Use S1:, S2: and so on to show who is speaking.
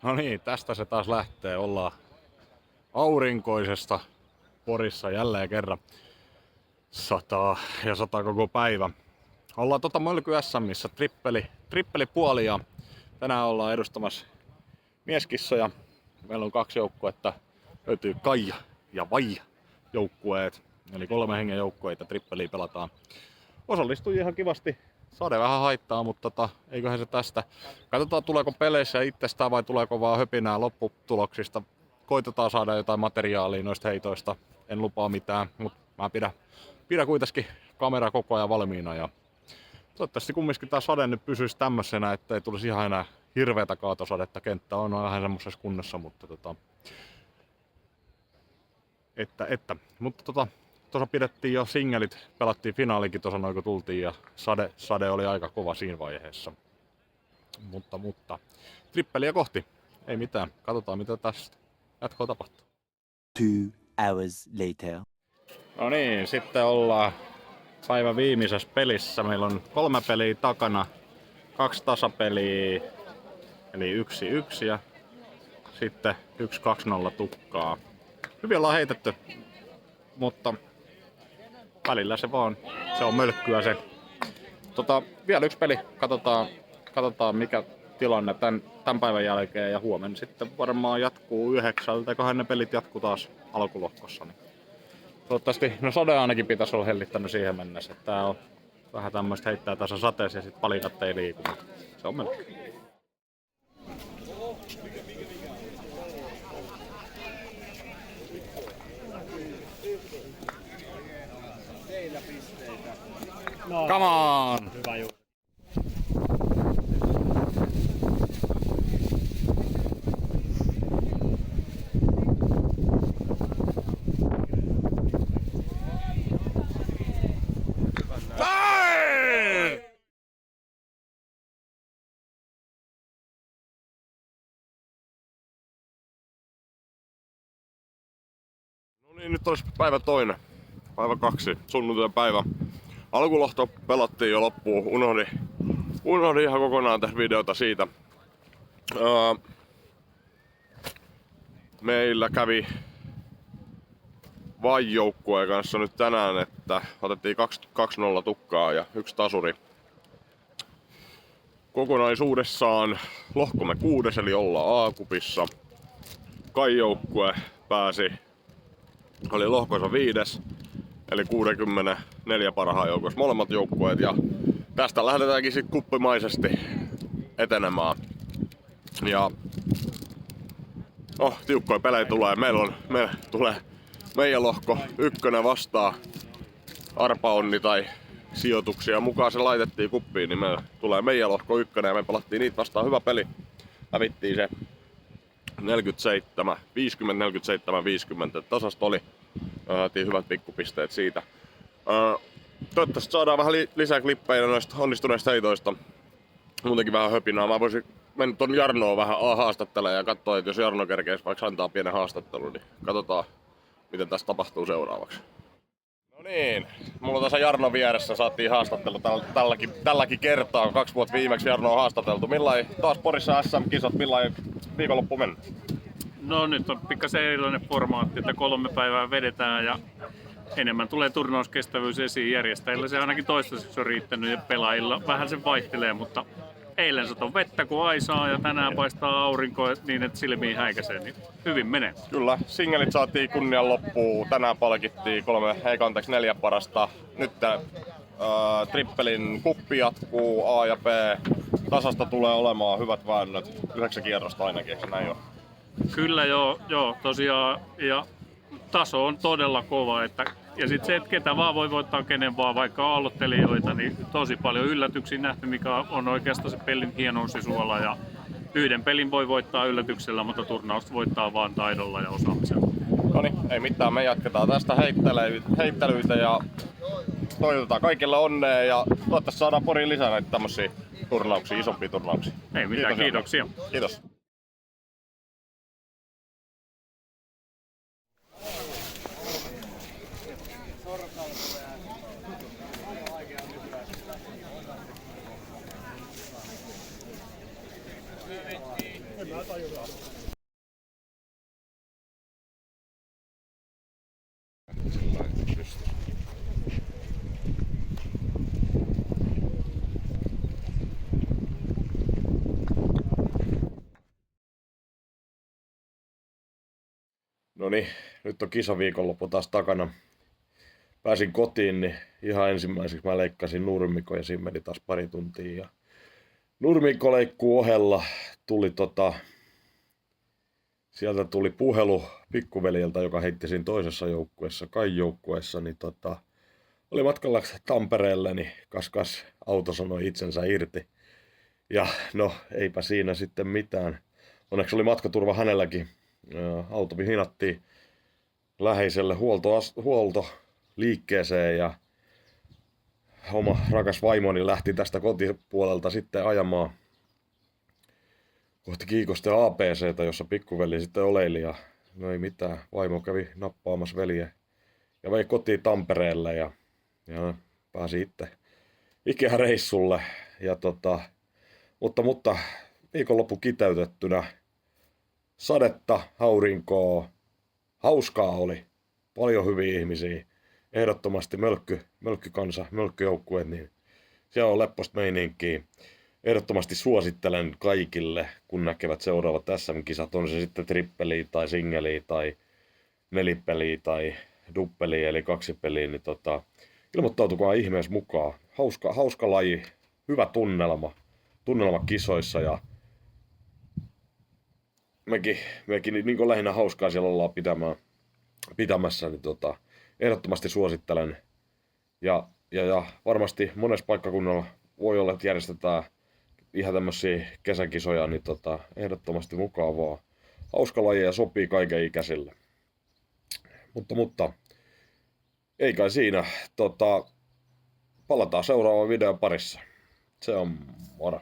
S1: No niin, tästä se taas lähtee. Ollaan aurinkoisesta Porissa jälleen kerran. Sataa ja sataa koko päivä. Ollaan Mölky SM:ssä trippeli puoli ja tänään ollaan edustamassa mieskissoja. Meillä on 2 joukkuetta. Löytyy Kaija ja Vaija joukkueet. Eli 3 hengen joukkueita trippeliä pelataan. Osallistujia ihan kivasti. Sade vähän haittaa, mutta eiköhän se tästä. Katsotaan tuleeko peleissä itsestään vai tuleeko vaan höpinää lopputuloksista. Koitetaan saada jotain materiaalia noista heitoista. En lupaa mitään, mutta mä pidän kuitenkin kamera koko ajan valmiina. Ja toivottavasti kumminkin tää sade nyt pysyisi tämmöisenä, ettei tulisi ihan enää hirveätä kaatosadetta. Kenttä on vähän semmoisessa kunnossa, mutta Mutta tuossa pidettiin jo singelit, pelattiin finaalikin tuossa noin kun tultiin ja sade oli aika kova siinä vaiheessa. Mutta trippeliä kohti, ei mitään, katsotaan mitä tästä jatkoa tapahtuu.
S2: 2 hours later.
S1: No niin, sitten ollaan päivän viimeisessä pelissä. Meillä on 3 peliä takana, 2 tasapeliä, eli 1-1 ja sitten 1-2-0 tukkaa. Hyvin ollaan heitetty, mutta välillä se on mölkkyä se. Vielä 1 peli, katsotaan mikä tilanne tämän päivän jälkeen ja huomenna sitten varmaan jatkuu 9, eiköhän ne pelit jatkuu taas alkulohkossa. Niin. Toivottavasti, no sade ainakin pitäisi olla hellittänyt siihen mennessä. Tää on vähän tämmöistä heittää tässä sateessa ja sit palikat ei liiku, mutta se on mölkky.
S3: No,
S1: Come on!
S3: hyvä juttu.
S4: No niin, nyt olisi päivä 2. Päivä 2, sunnuntain päivä. Alkulohto pelattiin jo loppuun. Unohdin ihan kokonaan tehdä videota siitä. Meillä kävi Vai-joukkueen kanssa nyt tänään, että otettiin 2-0 tukkaa ja 1 tasuri. Kokonaisuudessaan lohkomme 6, eli ollaan A-kupissa. Kai-joukkue oli lohkonsa 5, eli 64 parhaan joukossa molemmat joukkueet. Ja tästä lähdetäänkin sitten kuppimaisesti etenemään. Ja tiukkoja pelejä tulee. Meillä tulee meidän lohko 1 vastaan arpaonni tai sijoituksia mukaan se laitettiin kuppiin, niin meillä tulee meidän lohko 1 ja me pelattiin niitä vastaan hyvä peli. Hävittiin se 47-50. Tasasta oli. Saatiin hyvät pikkupisteet siitä. Toivottavasti saadaan vähän lisää klippejä noista onnistuneista heitoista. Muutenkin vähän höpinää. Mä voisin mennä ton Jarnoa vähän haastattelemaan ja katsoa, että jos Jarno kerkeisi vaikka antaa pienen haastattelun, niin katsotaan miten tässä tapahtuu seuraavaksi. No niin, mulla on tässä Jarno vieressä, saatiin haastattelu tälläkin kertaa. 2 vuotta viimeksi Jarno on haastateltu. Millain taas Porissa SM-kisat, millain viikonloppu mennä?
S3: No nyt on pikkasen erilainen formaatti, että 3 päivää vedetään ja enemmän tulee turnauskestävyys esiin. Järjestäjillä se ainakin toistaiseksi on riittänyt ja pelaajilla vähän se vaihtelee, mutta eilen satoi vettä kuin aisaa ja tänään paistaa aurinko niin, että silmiin häikäisee, niin hyvin menee.
S4: Kyllä, singelit saatiin kunnian loppuun. Tänään palkittiin 4 parasta. Nyt trippelin kuppi jatkuu, A ja B. Tasasta tulee olemaan hyvät väännöt. 9 kierrosta ainakin, eikö näin ole?
S3: Kyllä joo, tosiaan. Ja taso on todella kova. Ja sitten se, että ketä vaan voi voittaa kenen vaan, vaikka aloittelijoita, niin tosi paljon yllätyksiä nähty, mikä on oikeastaan se pelin hienous suola. Ja 1 pelin voi voittaa yllätyksellä, mutta turnausta voittaa vaan taidolla ja osaamisella.
S4: Noniin, ei mitään, me jatketaan tästä heittelyitä ja toivotetaan kaikille onnea ja toivottavasti saadaan Poriin lisää näitä tämmöisiä turnauksia, isompia turnauksia.
S3: Ei mitään, kiitoksia.
S4: Kiitos.
S5: Kyllä mä tajun.
S4: No niin, nyt on kisaviikonloppu taas takana. Pääsin kotiin, niin ihan ensimmäiseksi mä leikkasin nurmikon ja siinä meni taas pari tuntia. Ja nurmikkoleikkuu ohella tuli sieltä tuli puhelu pikkuveljeltä, joka heitti siinä toisessa joukkueessa, Kai joukkueessa, niin oli matkalla Tampereelle, niin kas auto sanoi itsensä irti. Ja no, eipä siinä sitten mitään. Onneksi oli matkaturva hänelläkin. Auto hinattiin läheiselle huoltoliikkeeseen ja oma rakas vaimoni lähti tästä kotipuolelta sitten ajamaan kohti Kiikosten APC:tä, jossa pikkuveli sitten oleili ja no ei mitään, vaimo kävi nappaamassa veljeä ja vei kotiin Tampereelle ja pääsi itse ikäreissulle ja mutta viikonloppu kiteytettynä sadetta, aurinkoa, hauskaa oli, paljon hyviä ihmisiä, ehdottomasti mölkkykansa, mölkkyjoukkueet, niin siellä on lepposta meininkiä. Ehdottomasti suosittelen kaikille, kun näkevät seuraavat SM-kisat, on se sitten trippeliä tai singeliä tai nelipeliä tai duppeliä eli kaksipeliä, niin ilmoittautukaa ihmeessä mukaan. Hauska laji, hyvä tunnelma kisoissa ja mekin niin lähinnä hauskaa siellä ollaan pitämässä, niin ehdottomasti suosittelen. Ja varmasti monessa paikkakunnalla voi olla, että järjestetään ihan tämmöisiä kesäkisoja, niin ehdottomasti mukavaa. Hauska laji ja sopii kaiken ikäisille. Mutta ei kai siinä. Palataan seuraavan videon parissa. Se on moro.